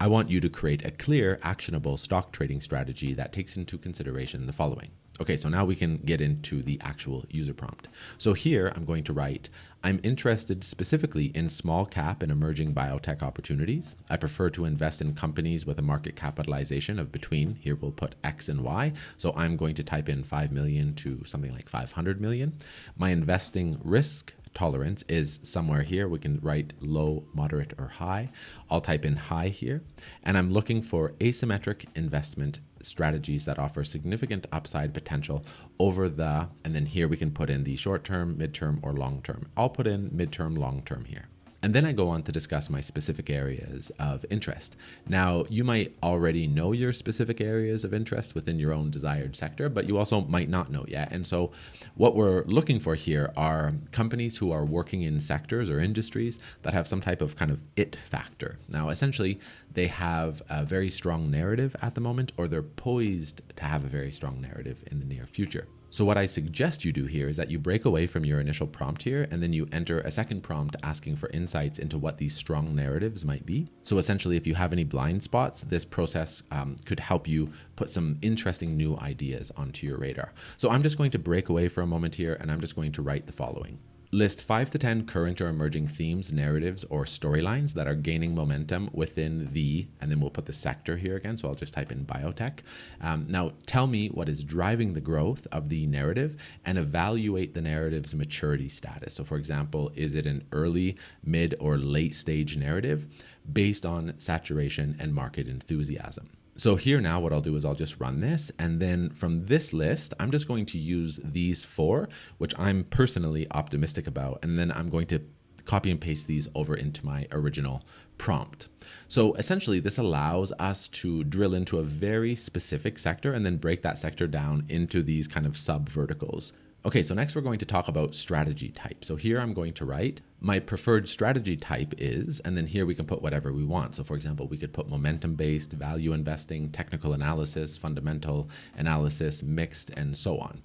I want you to create a clear, actionable stock trading strategy that takes into consideration the following. Okay, so now we can get into the actual user prompt. So here I'm going to write, I'm interested specifically in small cap and emerging biotech opportunities. I prefer to invest in companies with a market capitalization of between, here we'll put X and Y. So I'm going to type in 5 million to something like 500 million. My investing risk tolerance is somewhere here. We can write low, moderate, or high. I'll type in high here. And I'm looking for asymmetric investment strategies that offer significant upside potential over the, and then here we can put in the short term, midterm, or long term. I'll put in midterm, long term here. And then I go on to discuss my specific areas of interest. Now, you might already know your specific areas of interest within your own desired sector, but you also might not know yet. And so what we're looking for here are companies who are working in sectors or industries that have some type of kind of it factor. Now, essentially, they have a very strong narrative at the moment, or they're poised to have a very strong narrative in the near future. So what I suggest you do here is that you break away from your initial prompt here, and then you enter a second prompt asking for insights into what these strong narratives might be. So essentially, if you have any blind spots, this process could help you put some interesting new ideas onto your radar. So I'm just going to break away for a moment here, and I'm just going to write the following. List 5 to 10 current or emerging themes, narratives, or storylines that are gaining momentum within the, and then we'll put the sector here again, so I'll just type in biotech. Now, tell me what is driving the growth of the narrative and evaluate the narrative's maturity status. So for example, is it an early, mid, or late stage narrative based on saturation and market enthusiasm? So here now what I'll do is I'll just run this, and then from this list, I'm just going to use these 4, which I'm personally optimistic about, and then I'm going to copy and paste these over into my original prompt. So essentially this allows us to drill into a very specific sector and then break that sector down into these kind of sub verticals. Okay, so next we're going to talk about strategy type. So here I'm going to write, my preferred strategy type is, and then here we can put whatever we want. So for example, we could put momentum-based, value investing, technical analysis, fundamental analysis, mixed, and so on.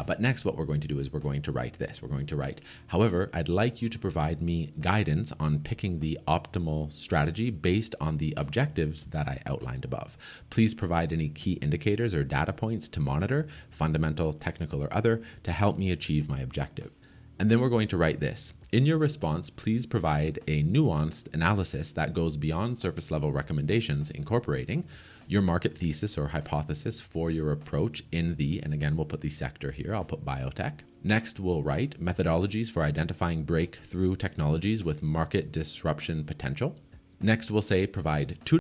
But next what we're going to do is we're going to write this. We're going to write, however, I'd like you to provide me guidance on picking the optimal strategy based on the objectives that I outlined above. Please provide any key indicators or data points to monitor, fundamental, technical, or other, to help me achieve my objective. And then we're going to write this. In your response, please provide a nuanced analysis that goes beyond surface level recommendations, incorporating your market thesis or hypothesis for your approach in the, and again, we'll put the sector here, I'll put biotech. Next, we'll write methodologies for identifying breakthrough technologies with market disruption potential. Next, we'll say provide 2